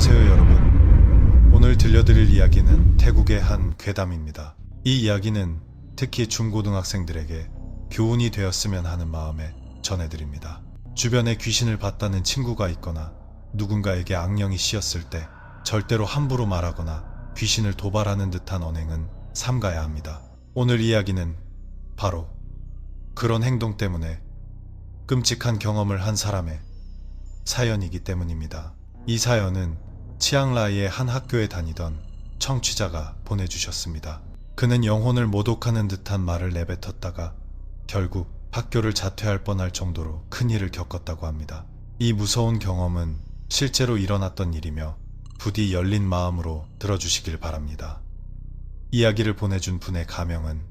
안녕하세요 여러분. 오늘 들려드릴 이야기는 태국의 한 괴담입니다. 이 이야기는 특히 중고등학생들에게 교훈이 되었으면 하는 마음에 전해드립니다. 주변에 귀신을 봤다는 친구가 있거나 누군가에게 악령이 씌었을 때 절대로 함부로 말하거나 귀신을 도발하는 듯한 언행은 삼가야 합니다. 오늘 이야기는 바로 그런 행동 때문에 끔찍한 경험을 한 사람의 사연이기 때문입니다. 이 사연은 치앙라이의 한 학교에 다니던 청취자가 보내주셨습니다. 그는 영혼을 모독하는 듯한 말을 내뱉었다가 결국 학교를 자퇴할 뻔할 정도로 큰일을 겪었다고 합니다. 이 무서운 경험은 실제로 일어났던 일이며 부디 열린 마음으로 들어주시길 바랍니다. 이야기를 보내준 분의 가명은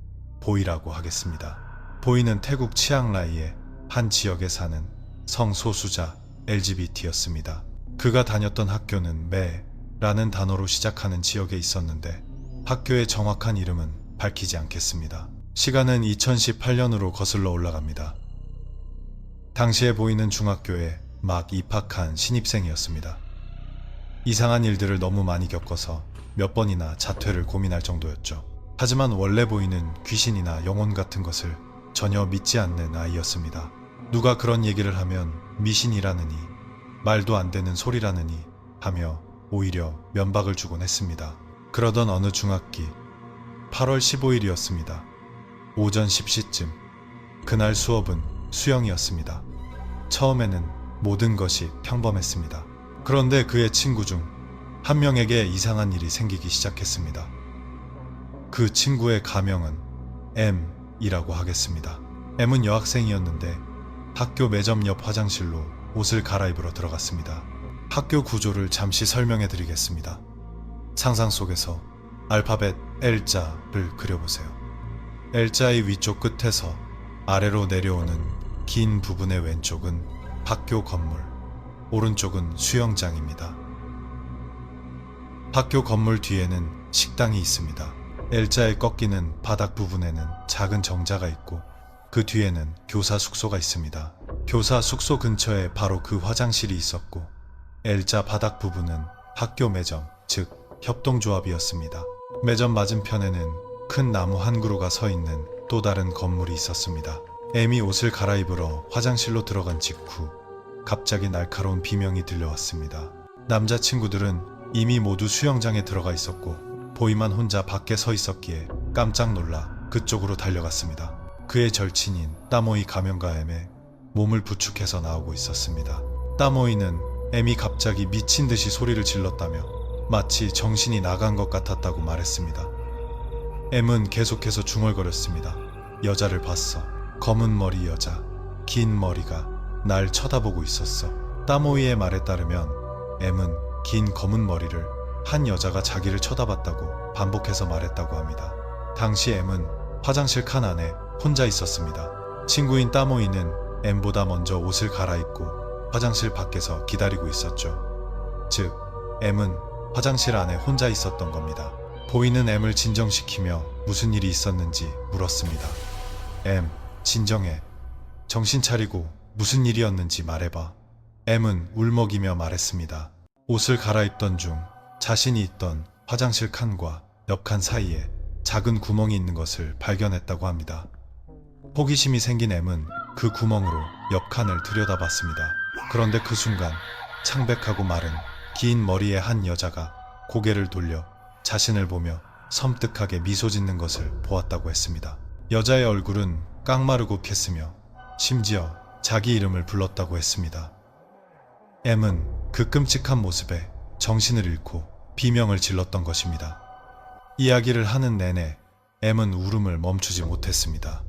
보이라고 하겠습니다. 보이는 태국 치앙라이의 한 지역에 사는 성소수자 LGBT였습니다. 그가 다녔던 학교는 매라는 단어로 시작하는 지역에 있었는데 학교의 정확한 이름은 밝히지 않겠습니다. 시간은 2018년으로 거슬러 올라갑니다. 당시에 보이는 중학교에 막 입학한 신입생이었습니다. 이상한 일들을 너무 많이 겪어서 몇 번이나 자퇴를 고민할 정도였죠. 하지만 원래 보이는 귀신이나 영혼 같은 것을 전혀 믿지 않는 아이였습니다. 누가 그런 얘기를 하면 미신이라느니 말도 안 되는 소리라느니 하며 오히려 면박을 주곤 했습니다. 그러던 어느 중학기 8월 15일이었습니다. 오전 10시쯤 그날 수업은 수영이었습니다. 처음에는 모든 것이 평범했습니다. 그런데 그의 친구 중 한 명에게 이상한 일이 생기기 시작했습니다. 그 친구의 가명은 M이라고 하겠습니다. M은 여학생이었는데 학교 매점 옆 화장실로 옷을 갈아입으러 들어갔습니다. 학교 구조를 잠시 설명해 드리겠습니다. 상상 속에서 알파벳 L자를 그려보세요. L자의 위쪽 끝에서 아래로 내려오는 긴 부분의 왼쪽은 학교 건물, 오른쪽은 수영장입니다. 학교 건물 뒤에는 식당이 있습니다. L자의 꺾이는 바닥 부분에는 작은 정자가 있고 그 뒤에는 교사 숙소가 있습니다. 교사 숙소 근처에 바로 그 화장실이 있었고 L자 바닥 부분은 학교 매점, 즉 협동조합이었습니다. 매점 맞은편에는 큰 나무 한 그루가 서 있는 또 다른 건물이 있었습니다. M이 옷을 갈아입으러 화장실로 들어간 직후 갑자기 날카로운 비명이 들려왔습니다. 남자친구들은 이미 모두 수영장에 들어가 있었고 보이만 혼자 밖에 서 있었기에 깜짝 놀라 그쪽으로 달려갔습니다. 그의 절친인 따모이 가명가 M의 몸을 부축해서 나오고 있었습니다. 따모이는 M이 갑자기 미친 듯이 소리를 질렀다며 마치 정신이 나간 것 같았다고 말했습니다. M은 계속해서 중얼거렸습니다. 여자를 봤어. 검은 머리 여자, 긴 머리가 날 쳐다보고 있었어. 따모이의 말에 따르면 M은 긴 검은 머리를 한 여자가 자기를 쳐다봤다고 반복해서 말했다고 합니다. 당시 M은 화장실 칸 안에 혼자 있었습니다. 친구인 따모이는 M보다 먼저 옷을 갈아입고 화장실 밖에서 기다리고 있었죠. 즉, M은 화장실 안에 혼자 있었던 겁니다. 보이는 M을 진정시키며 무슨 일이 있었는지 물었습니다. M, 진정해. 정신 차리고 무슨 일이었는지 말해봐. M은 울먹이며 말했습니다. 옷을 갈아입던 중 자신이 있던 화장실 칸과 옆 칸 사이에 작은 구멍이 있는 것을 발견했다고 합니다. 호기심이 생긴 M은 그 구멍으로 옆 칸을 들여다봤습니다. 그런데 그 순간 창백하고 마른 긴 머리의 한 여자가 고개를 돌려 자신을 보며 섬뜩하게 미소 짓는 것을 보았다고 했습니다. 여자의 얼굴은 깡마르고 캤으며 심지어 자기 이름을 불렀다고 했습니다. M은 그 끔찍한 모습에 정신을 잃고 비명을 질렀던 것입니다. 이야기를 하는 내내 M은 울음을 멈추지 못했습니다.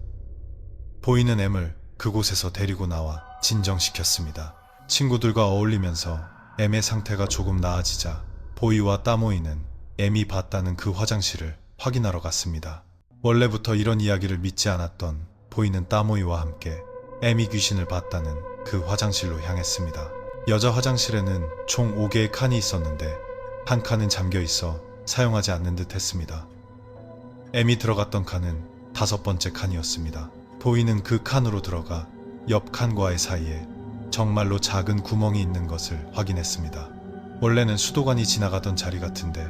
보이는 M을 그곳에서 데리고 나와 진정시켰습니다. 친구들과 어울리면서 M의 상태가 조금 나아지자 보이와 따모이는 M이 봤다는 그 화장실을 확인하러 갔습니다. 원래부터 이런 이야기를 믿지 않았던 보이는 따모이와 함께 M이 귀신을 봤다는 그 화장실로 향했습니다. 여자 화장실에는 총 5개의 칸이 있었는데 한 칸은 잠겨 있어 사용하지 않는 듯 했습니다. M이 들어갔던 칸은 5번째 칸이었습니다. 보이는 그 칸으로 들어가 옆 칸과의 사이에 정말로 작은 구멍이 있는 것을 확인했습니다. 원래는 수도관이 지나가던 자리 같은데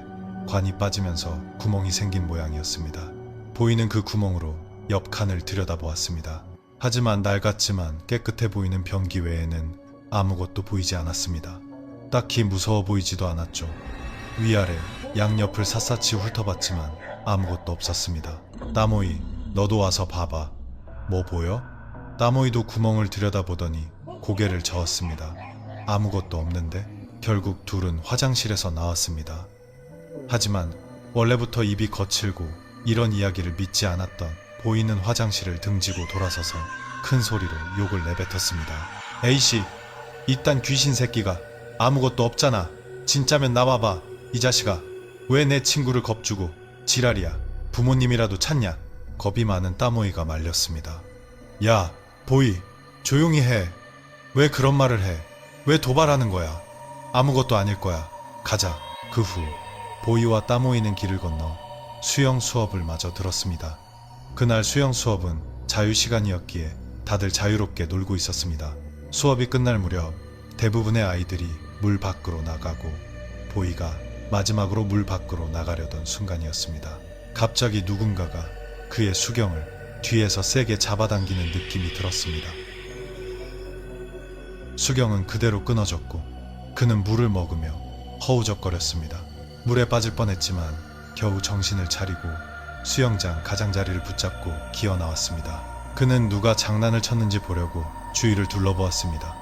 관이 빠지면서 구멍이 생긴 모양이었습니다. 보이는 그 구멍으로 옆 칸을 들여다보았습니다. 하지만 낡았지만 깨끗해 보이는 변기 외에는 아무것도 보이지 않았습니다. 딱히 무서워 보이지도 않았죠. 위아래 양옆을 샅샅이 훑어봤지만 아무것도 없었습니다. 따모이, 너도 와서 봐봐. 뭐 보여? 따모이도 구멍을 들여다보더니 고개를 저었습니다. 아무것도 없는데? 결국 둘은 화장실에서 나왔습니다. 하지만 원래부터 입이 거칠고 이런 이야기를 믿지 않았던 보이는 화장실을 등지고 돌아서서 큰 소리로 욕을 내뱉었습니다. 에이씨, 이딴 귀신 새끼가 아무것도 없잖아. 진짜면 나와봐. 이 자식아, 왜 내 친구를 겁주고 지랄이야. 부모님이라도 찾냐? 겁이 많은 따모이가 말렸습니다. 야, 보이, 조용히 해. 왜 그런 말을 해? 왜 도발하는 거야? 아무것도 아닐 거야. 가자. 그 후 보이와 따모이는 길을 건너 수영 수업을 마저 들었습니다. 그날 수영 수업은 자유시간이었기에 다들 자유롭게 놀고 있었습니다. 수업이 끝날 무렵 대부분의 아이들이 물 밖으로 나가고 보이가 마지막으로 물 밖으로 나가려던 순간이었습니다. 갑자기 누군가가 그의 수경을 뒤에서 세게 잡아당기는 느낌이 들었습니다. 수경은 그대로 끊어졌고 그는 물을 먹으며 허우적거렸습니다. 물에 빠질 뻔했지만 겨우 정신을 차리고 수영장 가장자리를 붙잡고 기어 나왔습니다. 그는 누가 장난을 쳤는지 보려고 주위를 둘러보았습니다.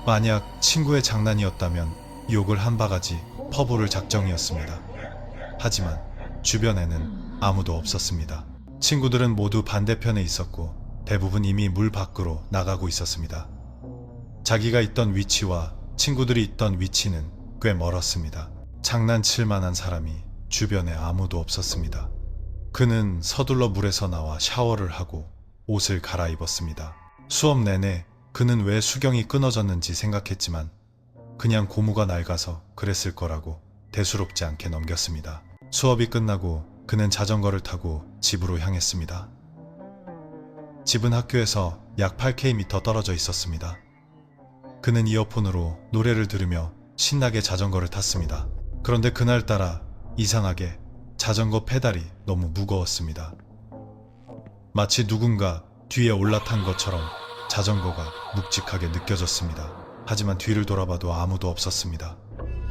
만약 친구의 장난이었다면 욕을 한 바가지 퍼부을 작정이었습니다. 하지만 주변에는 아무도 없었습니다. 친구들은 모두 반대편에 있었고 대부분 이미 물 밖으로 나가고 있었습니다. 자기가 있던 위치와 친구들이 있던 위치는 꽤 멀었습니다. 장난칠 만한 사람이 주변에 아무도 없었습니다. 그는 서둘러 물에서 나와 샤워를 하고 옷을 갈아입었습니다. 수업 내내 그는 왜 수경이 끊어졌는지 생각했지만 그냥 고무가 낡아서 그랬을 거라고 대수롭지 않게 넘겼습니다. 수업이 끝나고 그는 자전거를 타고 집으로 향했습니다. 집은 학교에서 약 8km 떨어져 있었습니다. 그는 이어폰으로 노래를 들으며 신나게 자전거를 탔습니다. 그런데 그날따라 이상하게 자전거 페달이 너무 무거웠습니다. 마치 누군가 뒤에 올라탄 것처럼 자전거가 묵직하게 느껴졌습니다. 하지만 뒤를 돌아봐도 아무도 없었습니다.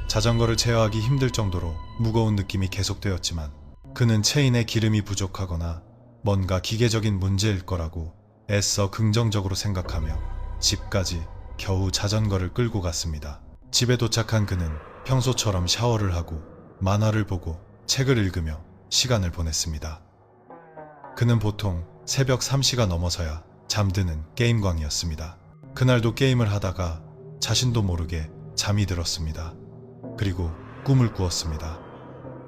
자전거를 제어하기 힘들 정도로 무거운 느낌이 계속되었지만 그는 체인에 기름이 부족하거나 뭔가 기계적인 문제일 거라고 애써 긍정적으로 생각하며 집까지 겨우 자전거를 끌고 갔습니다. 집에 도착한 그는 평소처럼 샤워를 하고 만화를 보고 책을 읽으며 시간을 보냈습니다. 그는 보통 새벽 3시가 넘어서야 잠드는 게임광이었습니다. 그날도 게임을 하다가 자신도 모르게 잠이 들었습니다. 그리고 꿈을 꾸었습니다.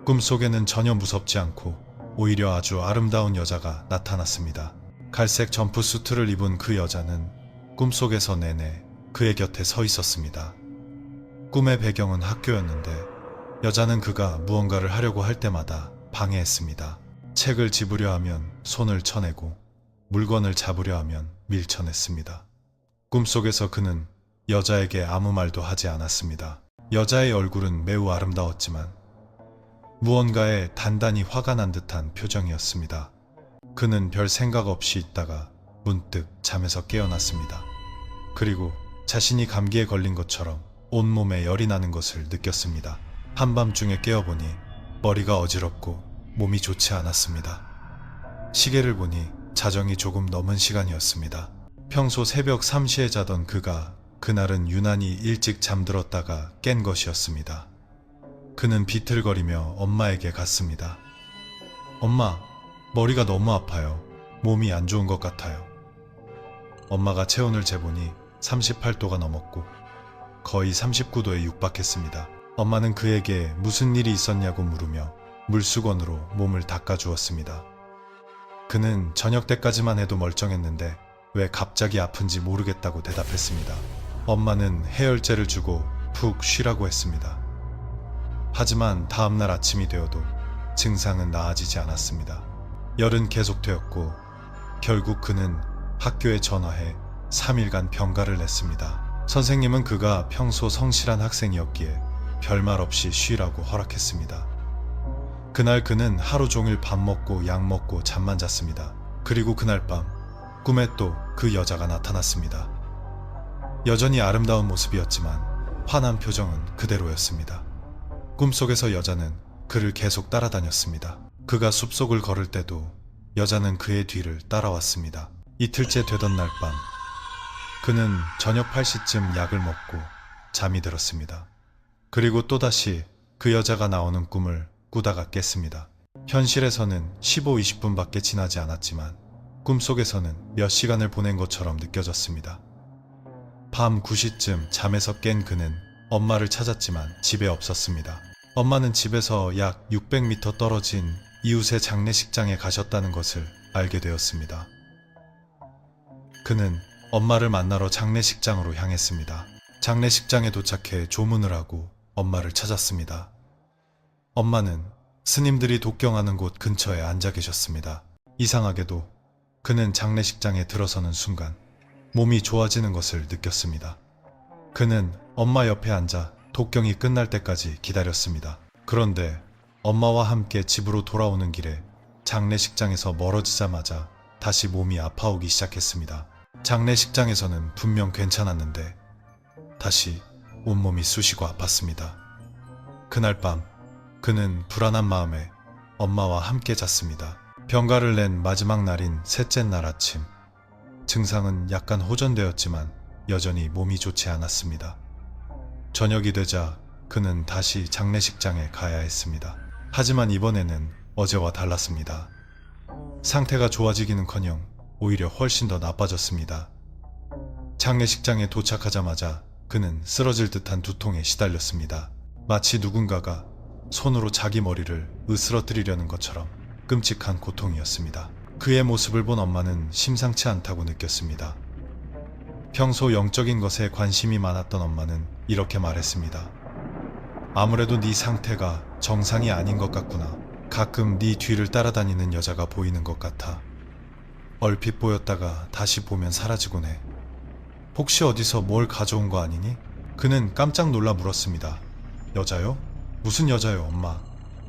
꿈속에는 전혀 무섭지 않고 오히려 아주 아름다운 여자가 나타났습니다. 갈색 점프수트를 입은 그 여자는 꿈속에서 내내 그의 곁에 서 있었습니다. 꿈의 배경은 학교였는데 여자는 그가 무언가를 하려고 할 때마다 방해했습니다. 책을 집으려 하면 손을 쳐내고 물건을 잡으려 하면 밀쳐냈습니다. 꿈속에서 그는 여자에게 아무 말도 하지 않았습니다. 여자의 얼굴은 매우 아름다웠지만 무언가에 단단히 화가 난 듯한 표정이었습니다. 그는 별 생각 없이 있다가 문득 잠에서 깨어났습니다. 그리고 자신이 감기에 걸린 것처럼 온몸에 열이 나는 것을 느꼈습니다. 한밤중에 깨어보니 머리가 어지럽고 몸이 좋지 않았습니다. 시계를 보니 자정이 조금 넘은 시간이었습니다. 평소 새벽 3시에 자던 그가 그날은 유난히 일찍 잠들었다가 깬 것이었습니다. 그는 비틀거리며 엄마에게 갔습니다. 엄마, 머리가 너무 아파요. 몸이 안 좋은 것 같아요. 엄마가 체온을 재보니 38도가 넘었고 거의 39도에 육박했습니다. 엄마는 그에게 무슨 일이 있었냐고 물으며 물수건으로 몸을 닦아주었습니다. 그는 저녁 때까지만 해도 멀쩡했는데 왜 갑자기 아픈지 모르겠다고 대답했습니다. 엄마는 해열제를 주고 푹 쉬라고 했습니다. 하지만 다음날 아침이 되어도 증상은 나아지지 않았습니다. 열은 계속되었고 결국 그는 학교에 전화해 3일간 병가를 냈습니다. 선생님은 그가 평소 성실한 학생이었기에 별말 없이 쉬라고 허락했습니다. 그날 그는 하루 종일 밥 먹고 약 먹고 잠만 잤습니다. 그리고 그날 밤 꿈에 또 그 여자가 나타났습니다. 여전히 아름다운 모습이었지만 환한 표정은 그대로였습니다. 꿈속에서 여자는 그를 계속 따라다녔습니다. 그가 숲속을 걸을 때도 여자는 그의 뒤를 따라왔습니다. 이틀째 되던 날 밤 그는 저녁 8시쯤 약을 먹고 잠이 들었습니다. 그리고 또다시 그 여자가 나오는 꿈을 꾸다가 깼습니다. 현실에서는 15-20분밖에 지나지 않았지만 꿈속에서는 몇 시간을 보낸 것처럼 느껴졌습니다. 밤 9시쯤 잠에서 깬 그는 엄마를 찾았지만 집에 없었습니다. 엄마는 집에서 약 600m 떨어진 이웃의 장례식장에 가셨다는 것을 알게 되었습니다. 그는 엄마를 만나러 장례식장으로 향했습니다. 장례식장에 도착해 조문을 하고 엄마를 찾았습니다. 엄마는 스님들이 독경하는 곳 근처에 앉아 계셨습니다. 이상하게도 그는 장례식장에 들어서는 순간 몸이 좋아지는 것을 느꼈습니다. 그는 엄마 옆에 앉아 독경이 끝날 때까지 기다렸습니다. 그런데 엄마와 함께 집으로 돌아오는 길에 장례식장에서 멀어지자마자 다시 몸이 아파오기 시작했습니다. 장례식장에서는 분명 괜찮았는데 다시 온몸이 쑤시고 아팠습니다. 그날 밤 그는 불안한 마음에 엄마와 함께 잤습니다. 병가를 낸 마지막 날인 셋째 날 아침 증상은 약간 호전되었지만 여전히 몸이 좋지 않았습니다. 저녁이 되자 그는 다시 장례식장에 가야 했습니다. 하지만 이번에는 어제와 달랐습니다. 상태가 좋아지기는커녕 오히려 훨씬 더 나빠졌습니다. 장례식장에 도착하자마자 그는 쓰러질 듯한 두통에 시달렸습니다. 마치 누군가가 손으로 자기 머리를 으스러뜨리려는 것처럼 끔찍한 고통이었습니다. 그의 모습을 본 엄마는 심상치 않다고 느꼈습니다. 평소 영적인 것에 관심이 많았던 엄마는 이렇게 말했습니다. 아무래도 네 상태가 정상이 아닌 것 같구나. 가끔 네 뒤를 따라다니는 여자가 보이는 것 같아. 얼핏 보였다가 다시 보면 사라지곤 해. 혹시 어디서 뭘 가져온 거 아니니? 그는 깜짝 놀라 물었습니다. 여자요? 무슨 여자요, 엄마?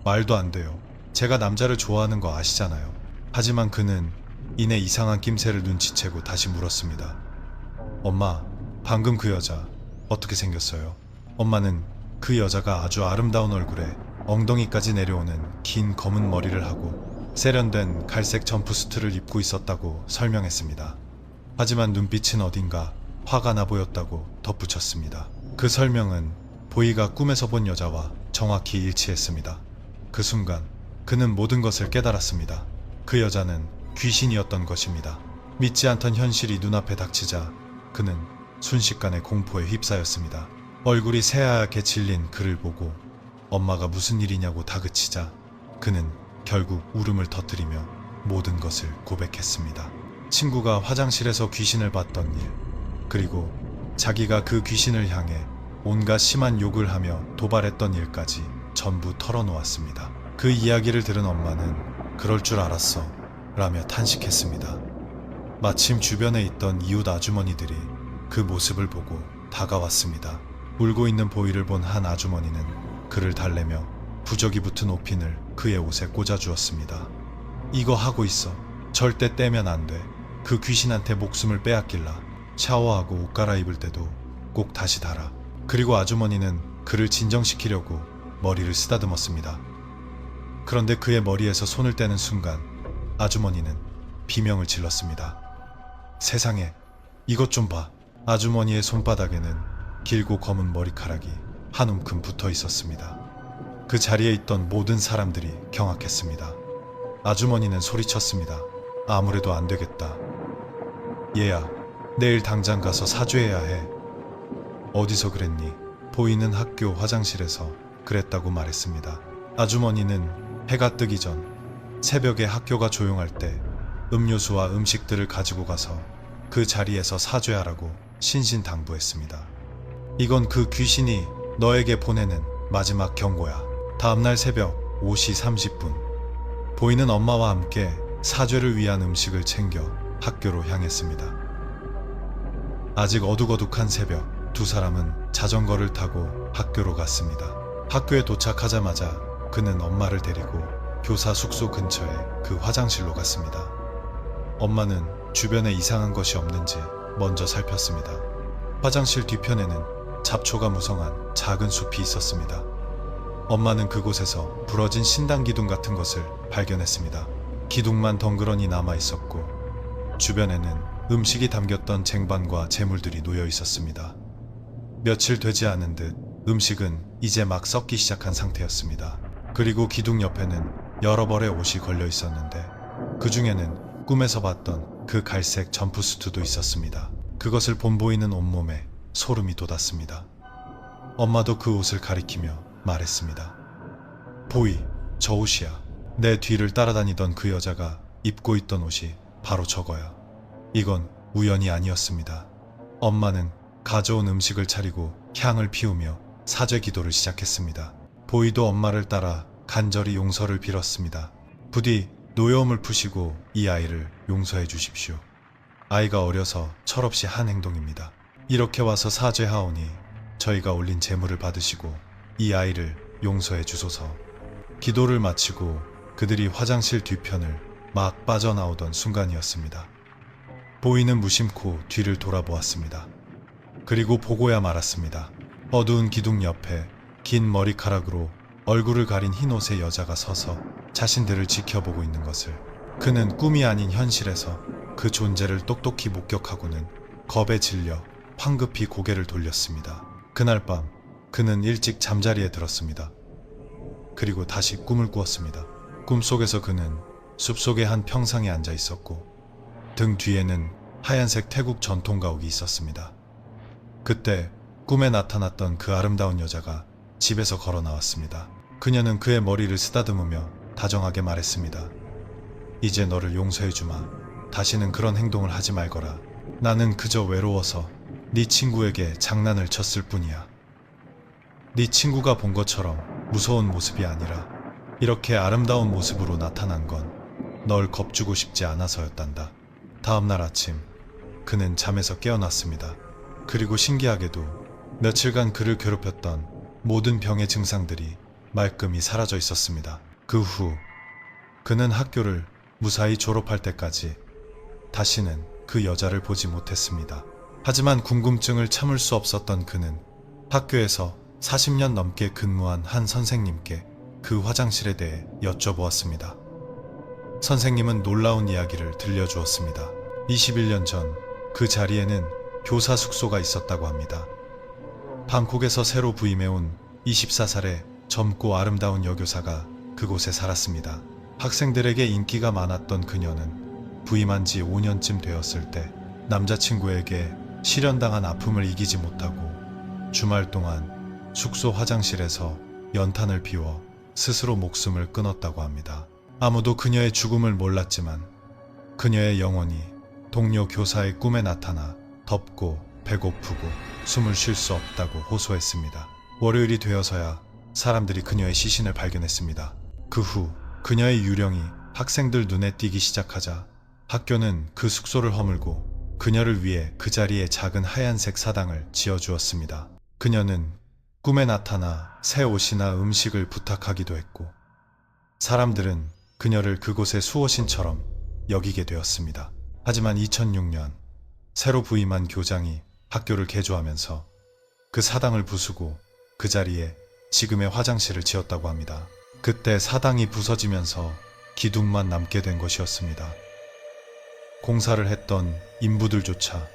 말도 안 돼요. 제가 남자를 좋아하는 거 아시잖아요. 하지만 그는 이내 이상한 낌새를 눈치채고 다시 물었습니다. 엄마, 방금 그 여자 어떻게 생겼어요? 엄마는 그 여자가 아주 아름다운 얼굴에 엉덩이까지 내려오는 긴 검은 머리를 하고 세련된 갈색 점프수트를 입고 있었다고 설명했습니다. 하지만 눈빛은 어딘가 화가 나 보였다고 덧붙였습니다. 그 설명은 보이가 꿈에서 본 여자와 정확히 일치했습니다. 그 순간 그는 모든 것을 깨달았습니다. 그 여자는 귀신이었던 것입니다. 믿지 않던 현실이 눈앞에 닥치자 그는 순식간에 공포에 휩싸였습니다. 얼굴이 새하얗게 질린 그를 보고 엄마가 무슨 일이냐고 다그치자 그는 결국 울음을 터뜨리며 모든 것을 고백했습니다. 친구가 화장실에서 귀신을 봤던 일, 그리고 자기가 그 귀신을 향해 온갖 심한 욕을 하며 도발했던 일까지 전부 털어놓았습니다. 그 이야기를 들은 엄마는 그럴 줄 알았어 라며 탄식했습니다. 마침 주변에 있던 이웃 아주머니들이 그 모습을 보고 다가왔습니다. 울고 있는 보이를 본 한 아주머니는 그를 달래며 부적이 붙은 옷핀을 그의 옷에 꽂아주었습니다. 이거 하고 있어. 절대 떼면 안 돼. 그 귀신한테 목숨을 빼앗길라. 샤워하고 옷 갈아입을 때도 꼭 다시 달아. 그리고 아주머니는 그를 진정시키려고 머리를 쓰다듬었습니다. 그런데 그의 머리에서 손을 떼는 순간 아주머니는 비명을 질렀습니다. 세상에, 이것 좀 봐. 아주머니의 손바닥에는 길고 검은 머리카락이 한 움큼 붙어 있었습니다. 그 자리에 있던 모든 사람들이 경악했습니다. 아주머니는 소리쳤습니다. 아무래도 안 되겠다. 얘야, 내일 당장 가서 사죄해야 해. 어디서 그랬니? 보이는 학교 화장실에서 그랬다고 말했습니다. 아주머니는 해가 뜨기 전 새벽에 학교가 조용할 때 음료수와 음식들을 가지고 가서 그 자리에서 사죄하라고 신신당부했습니다. 이건 그 귀신이 너에게 보내는 마지막 경고야. 다음날 새벽 5시 30분 보이는 엄마와 함께 사죄를 위한 음식을 챙겨 학교로 향했습니다. 아직 어둑어둑한 새벽, 두 사람은 자전거를 타고 학교로 갔습니다. 학교에 도착하자마자 그는 엄마를 데리고 교사 숙소 근처에 그 화장실로 갔습니다. 엄마는 주변에 이상한 것이 없는지 먼저 살폈습니다. 화장실 뒤편에는 잡초가 무성한 작은 숲이 있었습니다. 엄마는 그곳에서 부러진 신당 기둥 같은 것을 발견했습니다. 기둥만 덩그러니 남아 있었고 주변에는 음식이 담겼던 쟁반과 재물들이 놓여 있었습니다. 며칠 되지 않은 듯 음식은 이제 막 썩기 시작한 상태였습니다. 그리고 기둥 옆에는 여러 벌의 옷이 걸려 있었는데 그 중에는 꿈에서 봤던 그 갈색 점프수트도 있었습니다. 그것을 본보이는 온몸에 소름이 돋았습니다. 엄마도 그 옷을 가리키며 말했습니다. 보이, 저 옷이야. 내 뒤를 따라다니던 그 여자가 입고 있던 옷이 바로 저거야. 이건 우연이 아니었습니다. 엄마는 가져온 음식을 차리고 향을 피우며 사죄 기도를 시작했습니다. 보이도 엄마를 따라 간절히 용서를 빌었습니다. 부디 노여움을 푸시고 이 아이를 용서해 주십시오. 아이가 어려서 철없이 한 행동입니다. 이렇게 와서 사죄하오니 저희가 올린 제물을 받으시고 이 아이를 용서해 주소서. 기도를 마치고 그들이 화장실 뒤편을 막 빠져나오던 순간이었습니다. 보이는 무심코 뒤를 돌아보았습니다. 그리고 보고야 말았습니다. 어두운 기둥 옆에 긴 머리카락으로 얼굴을 가린 흰 옷의 여자가 서서 자신들을 지켜보고 있는 것을. 그는 꿈이 아닌 현실에서 그 존재를 똑똑히 목격하고는 겁에 질려 황급히 고개를 돌렸습니다. 그날 밤 그는 일찍 잠자리에 들었습니다. 그리고 다시 꿈을 꾸었습니다. 꿈속에서 그는 숲속의 한 평상에 앉아 있었고 등 뒤에는 하얀색 태국 전통 가옥이 있었습니다. 그때 꿈에 나타났던 그 아름다운 여자가 집에서 걸어 나왔습니다. 그녀는 그의 머리를 쓰다듬으며 다정하게 말했습니다. 이제 너를 용서해 주마. 다시는 그런 행동을 하지 말거라. 나는 그저 외로워서 네 친구에게 장난을 쳤을 뿐이야. 네 친구가 본 것처럼 무서운 모습이 아니라 이렇게 아름다운 모습으로 나타난 건 널 겁주고 싶지 않아서였단다. 다음날 아침 그는 잠에서 깨어났습니다. 그리고 신기하게도 며칠간 그를 괴롭혔던 모든 병의 증상들이 말끔히 사라져 있었습니다. 그 후 그는 학교를 무사히 졸업할 때까지 다시는 그 여자를 보지 못했습니다. 하지만 궁금증을 참을 수 없었던 그는 학교에서 40년 넘게 근무한 한 선생님께 그 화장실에 대해 여쭤보았습니다. 선생님은 놀라운 이야기를 들려주었습니다. 21년 전 그 자리에는 교사 숙소가 있었다고 합니다. 방콕에서 새로 부임해온 24살의 젊고 아름다운 여교사가 그곳에 살았습니다. 학생들에게 인기가 많았던 그녀는 부임한 지 5년쯤 되었을 때 남자친구에게 실연당한 아픔을 이기지 못하고 주말 동안 숙소 화장실에서 연탄을 피워 스스로 목숨을 끊었다고 합니다. 아무도 그녀의 죽음을 몰랐지만 그녀의 영혼이 동료 교사의 꿈에 나타나 덥고 배고프고 숨을 쉴 수 없다고 호소했습니다. 월요일이 되어서야 사람들이 그녀의 시신을 발견했습니다. 그 후 그녀의 유령이 학생들 눈에 띄기 시작하자 학교는 그 숙소를 허물고 그녀를 위해 그 자리에 작은 하얀색 사당을 지어주었습니다. 그녀는 꿈에 나타나 새 옷이나 음식을 부탁하기도 했고 사람들은 그녀를 그곳의 수호신처럼 여기게 되었습니다. 하지만 2006년 새로 부임한 교장이 학교를 개조하면서 그 사당을 부수고 그 자리에 지금의 화장실을 지었다고 합니다. 그때 사당이 부서지면서 기둥만 남게 된 것이었습니다. 공사를 했던 인부들조차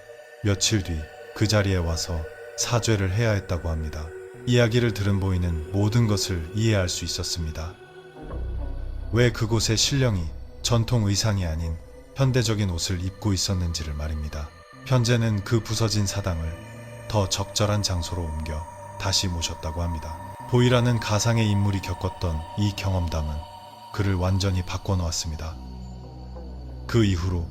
며칠 뒤 그 자리에 와서 사죄를 해야 했다고 합니다. 이야기를 들은 보이는 모든 것을 이해할 수 있었습니다. 왜 그곳의 신령이 전통 의상이 아닌 현대적인 옷을 입고 있었는지를 말입니다. 현재는 그 부서진 사당을 더 적절한 장소로 옮겨 다시 모셨다고 합니다. 보이라는 가상의 인물이 겪었던 이 경험담은 그를 완전히 바꿔놓았습니다. 그 이후로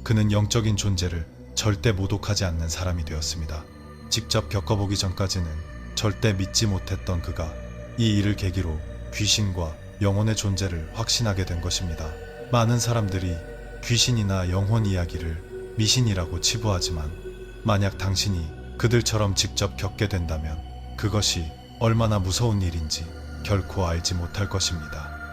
그는 영적인 존재를 절대 모독하지 않는 사람이 되었습니다. 직접 겪어보기 전까지는 절대 믿지 못했던 그가 이 일을 계기로 귀신과 영혼의 존재를 확신하게 된 것입니다. 많은 사람들이 귀신이나 영혼 이야기를 미신이라고 치부하지만 만약 당신이 그들처럼 직접 겪게 된다면 그것이 얼마나 무서운 일인지 결코 알지 못할 것입니다.